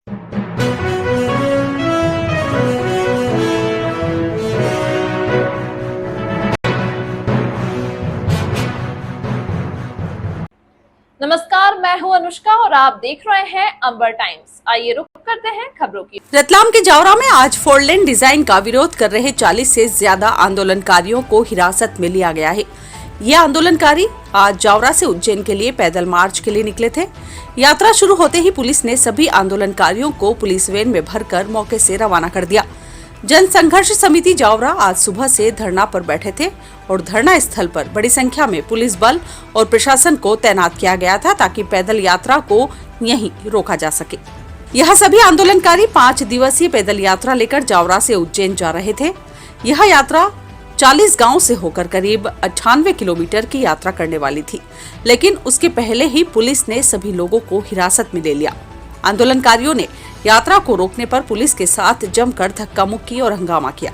नमस्कार, मैं हूं अनुष्का और आप देख रहे हैं अंबर टाइम्स। आइए रुक करते हैं खबरों की। रतलाम के जावरा में आज 4 लेन डिजाइन का विरोध कर रहे 40 से ज्यादा आंदोलनकारियों को हिरासत में लिया गया है। ये आंदोलनकारी आज जावरा से उज्जैन के लिए पैदल मार्च के लिए निकले थे। यात्रा शुरू होते ही पुलिस ने सभी आंदोलनकारियों को पुलिस वैन में भरकर मौके से रवाना कर दिया। जन संघर्ष समिति जावरा आज सुबह से धरना पर बैठे थे और धरना स्थल पर बड़ी संख्या में पुलिस बल और प्रशासन को तैनात किया गया था ताकि पैदल यात्रा को यहीं रोका जा सके। यह सभी आंदोलनकारी 5 दिवसीय पैदल यात्रा लेकर जावरा से उज्जैन जा रहे थे। यह यात्रा 40 गांव से होकर करीब 98 किलोमीटर की यात्रा करने वाली थी, लेकिन उसके पहले ही पुलिस ने सभी लोगों को हिरासत में ले लिया। आंदोलनकारियों ने यात्रा को रोकने पर पुलिस के साथ जमकर धक्का मुक्की और हंगामा किया।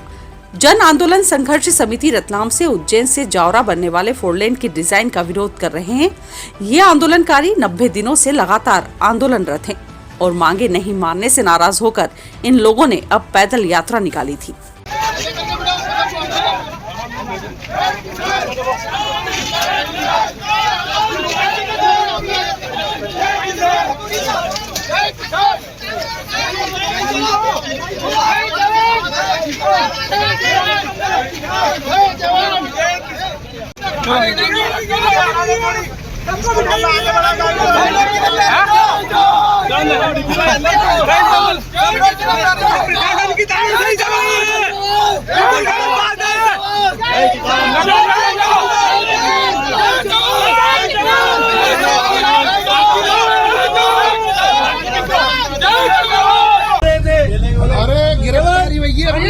जन आंदोलन संघर्ष समिति रतलाम से उज्जैन से जावरा बनने वाले 4 लेन की डिजाइन का विरोध कर रहे हैं। ये आंदोलनकारी 90 दिनों से लगातार आंदोलनरत हैं और मांगे नहीं मानने से नाराज होकर इन लोगों ने अब पैदल यात्रा निकाली थी।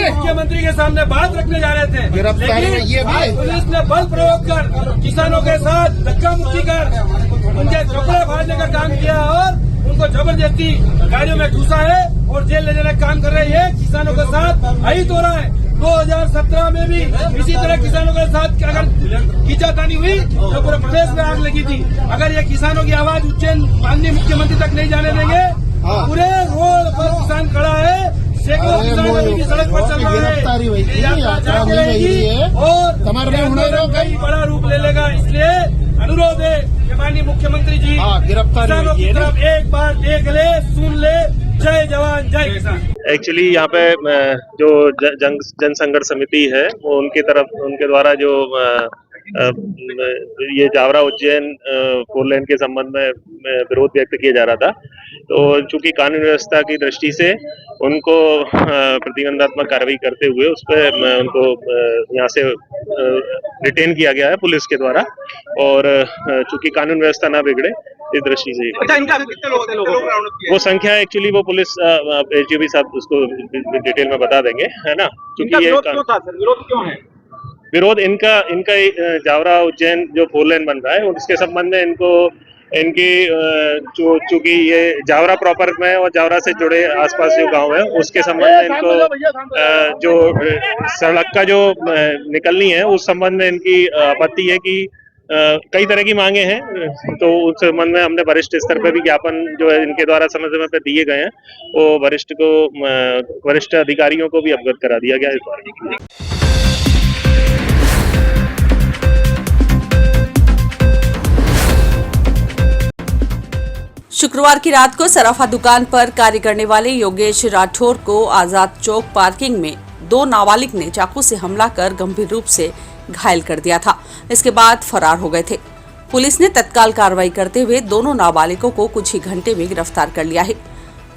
मुख्यमंत्री के सामने बात रखने जा रहे थे, लेकिन पुलिस ने बल प्रयोग कर किसानों के साथ धक्का मुक्की कर उनके कपड़े फाड़ने का काम किया और उनको जबरदस्ती गाड़ियों में घुसा है और जेल ले जाने का काम कर रहे हैं। किसानों के साथ अहित हो रहा है। 2017 में भी इसी तरह किसानों के साथ अगर खींचातानी हुई तो पूरे प्रदेश में आग लगी थी। अगर ये किसानों की आवाज उज्जैन माननीय मुख्यमंत्री तक नहीं जाने देंगे, पूरे रोड पर किसान खड़ा है, सैकड़ों किसान अभी भी सड़क पर चल रहे हैं और कई बड़ा रूप ले लेगा। इसलिए अनुरोध है कि माननीय मुख्यमंत्री जी किसानों की तरफ एक बार देख ले, सुन ले। जय जवान जय किसान। एक्चुअली यहाँ पे जो जन संघर्ष समिति है वो उनके द्वारा जो ये जावरा उज्जैन 4 लेन के संबंध में विरोध व्यक्त किया जा रहा था। तो चूंकि कानून व्यवस्था की दृष्टि से उनको प्रतिबंधात्मक कार्रवाई करते हुए उस पर उनको यहाँ से रिटेन किया गया है पुलिस के द्वारा, और चूंकि कानून व्यवस्था ना बिगड़े इस दृष्टि से। अच्छा, इनका अभी कितने लोगों ने वो संख्या एक्चुअली वो पुलिस एसडीओ साहब उसको डिटेल में बता देंगे, है ना। क्योंकि ये विरोध क्यों है? विरोध इनका जावरा उज्जैन जो 4 लेन बन रहा है उसके संबंध में इनकी चूंकि ये जावरा प्रॉपर में और जावरा से जुड़े आसपास जो गांव है उसके संबंध में इनको जो सड़क का जो निकलनी है उस संबंध में इनकी आपत्ति है कि कई तरह की मांगे हैं। तो उस संबंध में हमने वरिष्ठ स्तर पर भी ज्ञापन जो है इनके द्वारा समय समय पर दिए गए हैं, वो वरिष्ठ अधिकारियों को भी अवगत करा दिया गया इस बारे में। शुक्रवार की रात को सराफा दुकान पर कार्य करने वाले योगेश राठौर को आजाद चौक पार्किंग में 2 नाबालिग ने चाकू से हमला कर गंभीर रूप से घायल कर दिया था। इसके बाद फरार हो गए थे। पुलिस ने तत्काल कार्रवाई करते हुए दोनों नाबालिगों को कुछ ही घंटे में गिरफ्तार कर लिया है।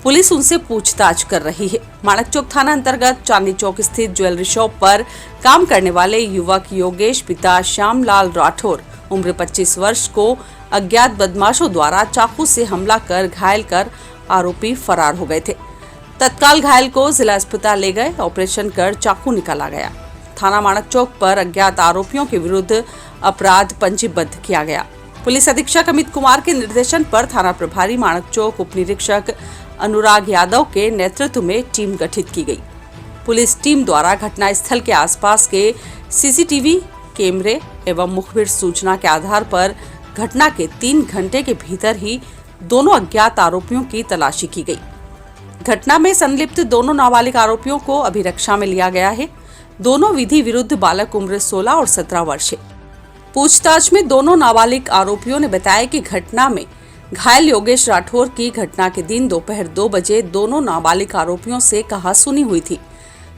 पुलिस उनसे पूछताछ कर रही है। माणक चौक थाना अंतर्गत चांदनी चौक स्थित ज्वेलरी शॉप पर काम करने वाले युवक योगेश पिता श्यामलाल राठौर उम्र 25 वर्ष को अज्ञात बदमाशों द्वारा चाकू से हमला कर घायल कर आरोपी फरार हो गए थे। तत्काल घायल को जिला अस्पताल ले गए, ऑपरेशन कर चाकू निकाला गया। थाना माणक चौक पर अज्ञात आरोपियों के विरुद्ध अपराध पंजीबद्ध किया गया। पुलिस अधीक्षक अमित कुमार के निर्देशन पर थाना प्रभारी माणक चौक उप निरीक्षक अनुराग यादव के नेतृत्व में टीम गठित की गई। पुलिस टीम द्वारा घटनास्थल के आसपास के सीसीटीवी कैमरे एवं मुखबिर सूचना के आधार पर घटना के 3 घंटे के भीतर ही दोनों अज्ञात आरोपियों की तलाशी की गई। घटना में संलिप्त दोनों नाबालिग आरोपियों को अभिरक्षा में लिया गया है। दोनों विधि विरुद्ध बालक उम्र 16 और 17 वर्ष है। पूछताछ में दोनों नाबालिग आरोपियों ने बताया कि घटना में घायल योगेश राठौर की घटना के दिन दोपहर 2 बजे दोनों नाबालिग आरोपियों से कहासुनी हुई थी।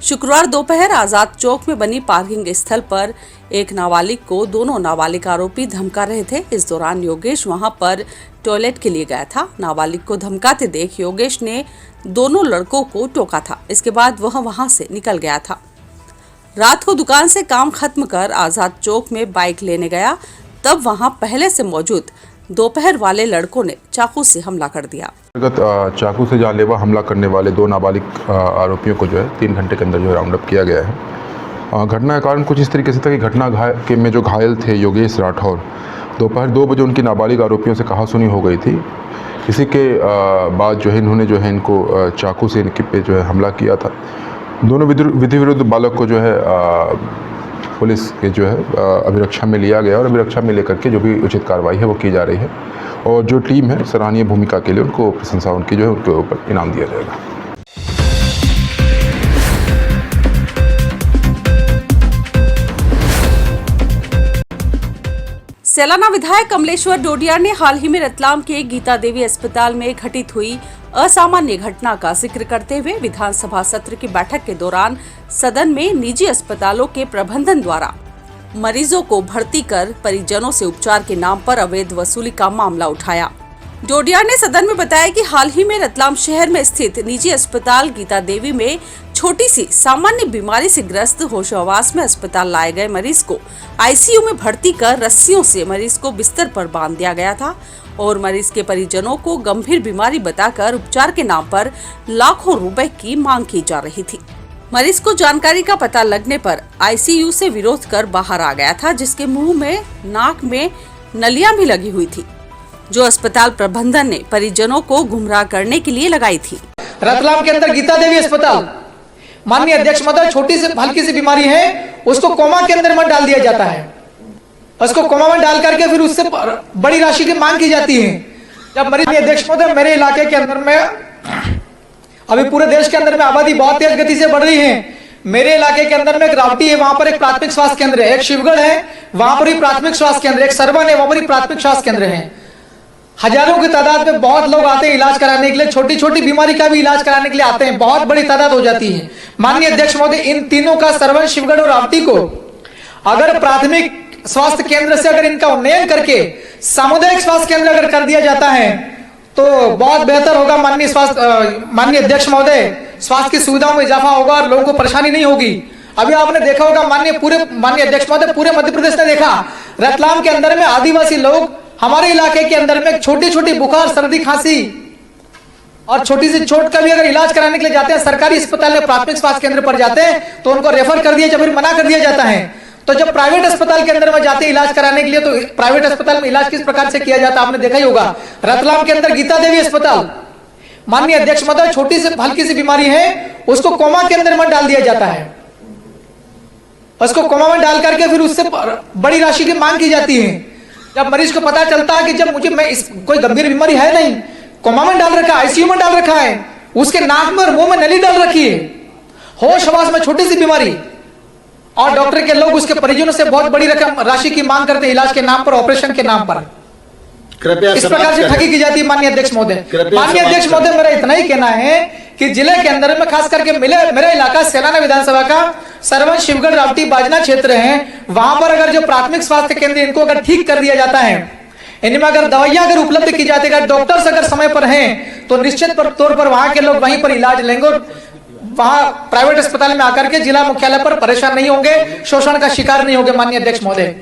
शुक्रवार दोपहर आजाद चौक में बनी पार्किंग स्थल पर एक नाबालिग को दोनों नाबालिग आरोपी धमका रहे थे। इस दौरान योगेश वहां पर टॉयलेट के लिए गया था। नाबालिग को धमकाते देख योगेश ने दोनों लड़कों को टोका था। इसके बाद वह वहां से निकल गया था। रात को दुकान से काम खत्म कर आजाद चौक में बाइक लेने गया, तब वहां पहले से मौजूद दोपहर वाले लड़कों ने चाकू से हमला कर दिया। चाकू से जानलेवा हमला करने वाले 2 नाबालिग आरोपियों को जो है 3 घंटे के अंदर जो है राउंड अप किया गया है। घटना का कारण कुछ इस तरीके से था कि घटना में जो घायल थे योगेश राठौर, दोपहर 2 बजे उनकी नाबालिग आरोपियों से कहासुनी हो गई थी। इसी के बाद जो है इन्होंने जो है इनको चाकू से इनके पे जो है हमला किया था। दोनों विधि विरुद्ध बालक को जो है पुलिस के जो है अभिरक्षा में लिया गया और अभिरक्षा में लेकर के जो भी उचित कार्रवाई है वो की जा रही है। और जो टीम है सराहनीय भूमिका के लिए उनको प्रशंसा उनकी जो है उनके ऊपर इनाम दिया जाएगा। सैलाना विधायक कमलेश्वर डोडिया ने हाल ही में रतलाम के गीता देवी अस्पताल में घटित हुई असामान्य घटना का जिक्र करते हुए विधानसभा सत्र की बैठक के दौरान सदन में निजी अस्पतालों के प्रबंधन द्वारा मरीजों को भर्ती कर परिजनों से उपचार के नाम पर अवैध वसूली का मामला उठाया। डोडिया ने सदन में बताया कि हाल ही में रतलाम शहर में स्थित निजी अस्पताल गीता देवी में छोटी सी सामान्य बीमारी से ग्रस्त होशोहवास में अस्पताल लाए गए मरीज को आईसीयू में भर्ती कर रस्सियों से मरीज को बिस्तर पर बांध दिया गया था और मरीज के परिजनों को गंभीर बीमारी बताकर उपचार के नाम पर लाखों रुपए की मांग की जा रही थी। मरीज को जानकारी का पता लगने पर आईसीयू से विरोध कर बाहर आ गया था, जिसके मुंह में नाक में नलियां भी लगी हुई थी, जो अस्पताल प्रबंधन ने परिजनों को गुमराह करने के लिए लगाई थी। रतलाम के अंदर गीता देवी अस्पताल, माननीय अध्यक्ष महोदय, छोटी सी हल्की सी बीमारी है, उसको कोमा के अंदर मत डाल दिया जाता है। उसको कोमा में डाल करके फिर उससे बड़ी राशि की मांग की जाती है। जब मरीज अध्यक्ष महोदय, मेरे इलाके के अंदर में अभी पूरे देश के अंदर में आबादी बहुत तेज गति से बढ़ रही है। मेरे इलाके के अंदर में एक रावटी है, वहां पर एक प्राथमिक स्वास्थ्य केंद्र है, एक शिवगढ़ है, वहां पर भी प्राथमिक स्वास्थ्य केंद्र, एक सरवन है, वहां पर भी प्राथमिक स्वास्थ्य केंद्र है। हजारों की तादाद में बहुत लोग आते हैं इलाज कराने के लिए, छोटी छोटी बीमारी का भी इलाज कराने के लिए आते हैं, बहुत बड़ी तादाद हो जाती है। माननीय अध्यक्ष महोदय, इन तीनों का सरवन, शिवगढ़ और रावटी को अगर प्राथमिक स्वास्थ्य केंद्र से अगर इनका उन्नयन करके सामुदायिक स्वास्थ्य केंद्र अगर कर दिया जाता है तो बहुत बेहतर होगा। माननीय अध्यक्ष महोदय, स्वास्थ्य की सुविधाओं में इजाफा होगा और लोगों को परेशानी नहीं होगी। अभी आपने देखा होगा माननीय अध्यक्ष महोदय, पूरे मध्य प्रदेश ने देखा, रतलाम के अंदर में आदिवासी लोग हमारे इलाके के अंदर में छोटी छोटी बुखार, सर्दी, खांसी और छोटी सी चोट का भी अगर इलाज कराने के लिए जाते हैं सरकारी अस्पताल में, प्राथमिक स्वास्थ्य केंद्र पर जाते हैं तो उनको रेफर कर दिया, फिर मना कर दिया जाता है। तो जब प्राइवेट अस्पताल के अंदर में जाते हैं इलाज कराने के लिए, तो प्राइवेट अस्पताल में इलाज किस प्रकार से किया जाता है आपने देखा ही होगा। रतलाम के अंदर गीता देवी अस्पताल, माननीय अध्यक्ष महोदय, छोटी सी हल्की सी बीमारी है, उसको कोमा के अंदर मत डाल दिया जाता है। उसको कोमा में डाल करके फिर उससे बड़ी राशि की मांग की जाती है। जब मरीज को पता चलता है कि जब मुझे कोई गंभीर बीमारी है नहीं, कोमा में डाल रखा है, आईसीयू में डाल रखा है, उसके नाक में और मुंह में नली डाल रखी है, होश हवास में छोटी सी बीमारी, और डॉक्टर के लोग उसके परिजनों से बहुत बड़ी रकम राशि की मांग करते हैं इलाज के नाम पर, ऑपरेशन के नाम पर। कृपया इस प्रकार से ठगी की जाती है। माननीय अध्यक्ष महोदय, मेरा इतना ही कहना है कि जिले के अंदर में खास करके मेरा इलाका सैलाना विधानसभा का सरवन, शिवगढ़, रावटी, बाजना क्षेत्र है, वहां पर अगर जो प्राथमिक स्वास्थ्य केंद्र इनको अगर ठीक कर दिया जाता है, इनमें अगर दवाइयां अगर उपलब्ध की जाती है, डॉक्टर्स अगर समय पर हैं, तो निश्चित तौर पर वहां के लोग वहीं पर इलाज लेंगे और वहां प्राइवेट अस्पताल में आकर के जिला मुख्यालय पर परेशान नहीं होंगे, शोषण का शिकार नहीं होंगे। माननीय अध्यक्ष महोदय,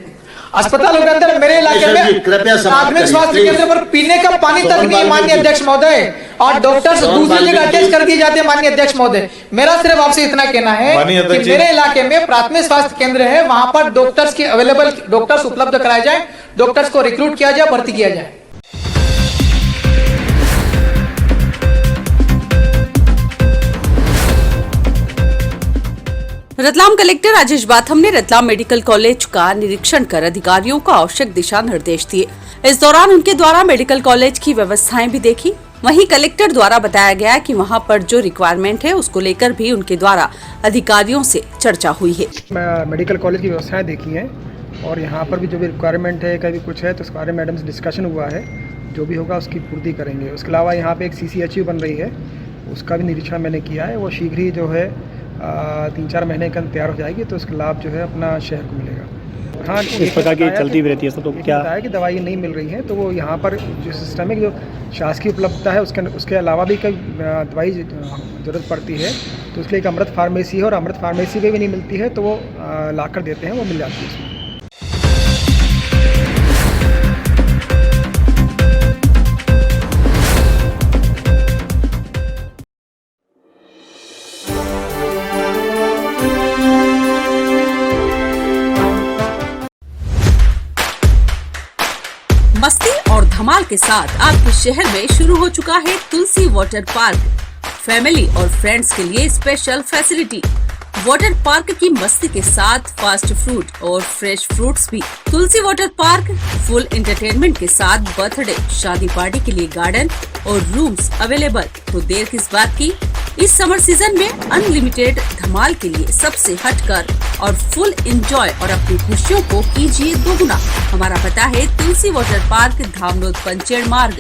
अस्पतालों के अंदर मेरे इलाके में प्राथमिक स्वास्थ्य केंद्र पर पीने का पानी तक नहीं, माननीय अध्यक्ष महोदय, और डॉक्टर्स दूसरी जगह अटैच कर दिए जाते हैं। माननीय अध्यक्ष महोदय, मेरा सिर्फ आपसे इतना कहना है कि मेरे इलाके में प्राथमिक स्वास्थ्य केंद्र है, वहां पर डॉक्टर्स की अवेलेबल डॉक्टर्स उपलब्ध कराए जाए, डॉक्टर्स को रिक्रूट किया जाए, भर्ती किया जाए। रतलाम कलेक्टर राजेश बाथम ने रतलाम मेडिकल कॉलेज का निरीक्षण कर अधिकारियों को आवश्यक दिशा निर्देश दिए। इस दौरान उनके द्वारा मेडिकल कॉलेज की व्यवस्थाएं भी देखी। वहीं कलेक्टर द्वारा बताया गया कि वहां पर जो रिक्वायरमेंट है उसको लेकर भी उनके द्वारा अधिकारियों से चर्चा हुई है। मेडिकल कॉलेज की व्यवस्थाएं देखी हैं और यहाँ पर भी जो भी रिक्वायरमेंट है कभी कुछ है तो उसके बारे में मैडम से डिस्कशन हुआ है, जो भी होगा उसकी पूर्ति करेंगे। उसके अलावा यहाँ पे एक CCHU बन रही है, उसका भी निरीक्षण मैंने किया है, वो शीघ्र ही जो है 3-4 महीने के अंदर तैयार हो जाएगी, तो उसका लाभ जो है अपना शहर को मिलेगा। हाँ, इस प्रकार की चलती भी रहती है तो क्या है कि दवाई नहीं मिल रही है, तो वो यहाँ पर जो सिस्टम है, जो शासकीय उपलब्धता है उसके अलावा भी कई दवाई ज़रूरत पड़ती है, तो उसके लिए एक अमृत फार्मेसी है और अमृत फार्मेसी पे भी नहीं मिलती है तो वो ला कर देते हैं, वो मिल जाती है उसमें। मस्ती और धमाल के साथ आपके शहर में शुरू हो चुका है तुलसी वाटर पार्क। फैमिली और फ्रेंड्स के लिए स्पेशल फैसिलिटी। वाटर पार्क की मस्ती के साथ फास्ट फूड और फ्रेश फ्रूट्स भी। तुलसी वाटर पार्क फुल एंटरटेनमेंट के साथ बर्थडे, शादी पार्टी के लिए गार्डन और रूम्स अवेलेबल। तो देर किस बात की, इस समर सीजन में अनलिमिटेड धमाल के लिए सबसे हटकर और फुल एंजॉय और अपनी खुशियों को कीजिए दोगुना। हमारा पता है तुलसी वाटर पार्क, धामनोद पंचेड़ मार्ग,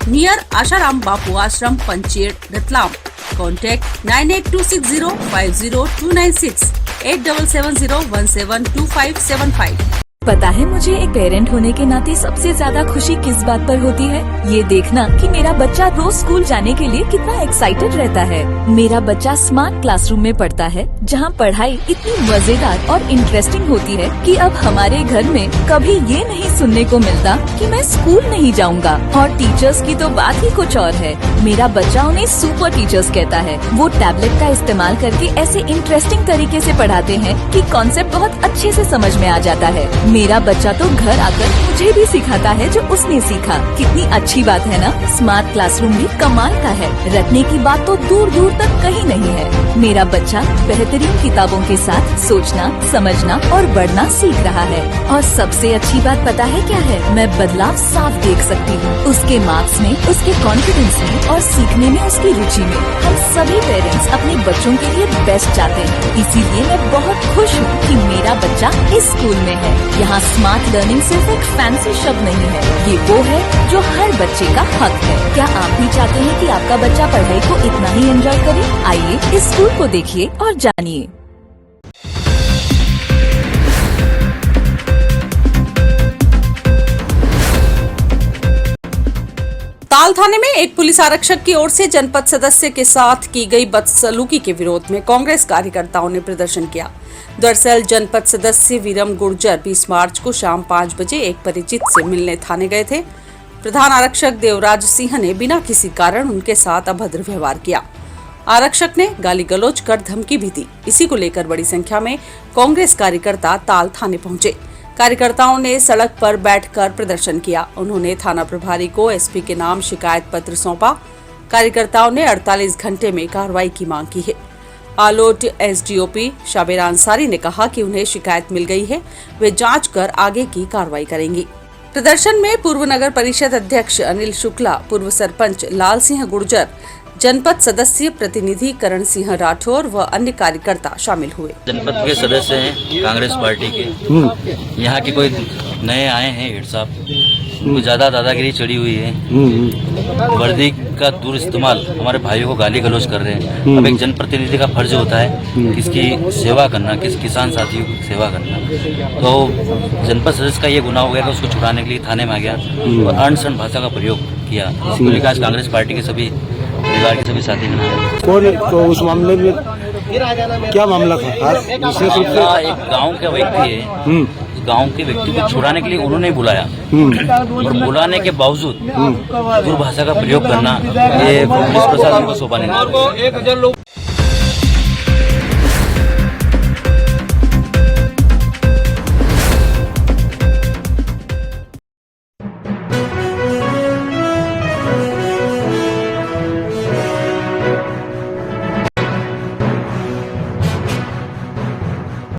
नियर आशाराम बापू आश्रम, पंचेड़, रतलाम। कॉन्टैक्ट 9826050296 8770172575। पता है मुझे एक पेरेंट होने के नाते सबसे ज्यादा खुशी किस बात पर होती है? ये देखना कि मेरा बच्चा रोज स्कूल जाने के लिए कितना एक्साइटेड रहता है। मेरा बच्चा स्मार्ट क्लासरूम में पढ़ता है, जहाँ पढ़ाई इतनी मजेदार और इंटरेस्टिंग होती है कि अब हमारे घर में कभी ये नहीं सुनने को मिलता कि मैं स्कूल नहीं जाऊँगा। और टीचर्स की तो बात ही कुछ और है। मेरा बच्चा उन्हें सुपर टीचर्स कहता है। वो टैबलेट का इस्तेमाल करके ऐसे इंटरेस्टिंग तरीके से पढ़ाते हैं कि कॉन्सेप्ट बहुत अच्छे से समझ में आ जाता है। मेरा बच्चा तो घर आकर मुझे भी सिखाता है जो उसने सीखा। कितनी अच्छी बात है ना? स्मार्ट क्लासरूम भी कमाल का है। रटने की बात तो दूर दूर तक कहीं नहीं है। मेरा बच्चा बेहतरीन किताबों के साथ सोचना, समझना और बढ़ना सीख रहा है। और सबसे अच्छी बात पता है क्या है? मैं बदलाव साफ देख सकती हूँ, उसके मार्क्स में, उसके कॉन्फिडेंस में और सीखने में उसकी रुचि में। हम सभी पेरेंट्स अपने बच्चों के लिए बेस्ट चाहते हैं, इसीलिए मैं बहुत खुश हूँ कि मेरा बच्चा इस स्कूल में है। यहाँ स्मार्ट लर्निंग सिर्फ एक फैंसी शब्द नहीं है, ये वो है जो हर बच्चे का हक है। क्या आप भी चाहते हैं कि आपका बच्चा पढ़ाई को इतना ही एंजॉय करे? आइए इस स्कूल को देखिए और जानिए। ताल थाने में एक पुलिस आरक्षक की ओर से जनपद सदस्य के साथ की गई बदसलूकी के विरोध में कांग्रेस कार्यकर्ताओं ने प्रदर्शन किया। दरअसल जनपद सदस्य वीरम गुर्जर 20 मार्च को शाम 5 बजे एक परिचित से मिलने थाने गए थे। प्रधान आरक्षक देवराज सिंह ने बिना किसी कारण उनके साथ अभद्र व्यवहार किया। आरक्षक ने गाली गलौज कर धमकी भी दी। इसी को लेकर बड़ी संख्या में कांग्रेस कार्यकर्ता ताल थाने पहुंचे। कार्यकर्ताओं ने सड़क पर बैठकर प्रदर्शन किया। उन्होंने थाना प्रभारी को एसपी के नाम शिकायत पत्र सौंपा। कार्यकर्ताओं ने 48 घंटे में कार्रवाई की मांग की है। आलोट एसडीओपी शाबिर अंसारी ने कहा कि उन्हें शिकायत मिल गई है, वे जांच कर आगे की कार्रवाई करेंगी। प्रदर्शन में पूर्व नगर परिषद अध्यक्ष अनिल शुक्ला, पूर्व सरपंच लाल सिंह गुर्जर, जनपद सदस्य प्रतिनिधि करण सिंह राठौर व अन्य कार्यकर्ता शामिल हुए। जनपद के सदस्य हैं कांग्रेस पार्टी के। यहाँ के कोई नए आए हैं हेड साहब, उनको ज्यादा दादागिरी चढ़ी हुई है। वर्दी का दुरुइस्तेमाल, हमारे भाइयों को गाली गलौज कर रहे हैं। अब एक जनप्रतिनिधि का फर्ज होता है किसकी सेवा करना, किस किसान साथियों की सेवा करना। तो जनपद सदस्य का ये गुनाह हो गया कि उसको छुड़ाने के लिए थाने में आ गया और अनशन भाषा का प्रयोग किया। इसको लेकर आज कांग्रेस पार्टी के सभी परिवार के सभी साथी तो उस मामले में क्या मामला था? एक गांव का व्यक्ति है, गांव के व्यक्ति को छुड़ाने के लिए उन्होंने बुलाया और बुलाने के बावजूद दुर्भाषा का प्रयोग करना, ये पुलिस प्रशासन को सौंपा नहीं।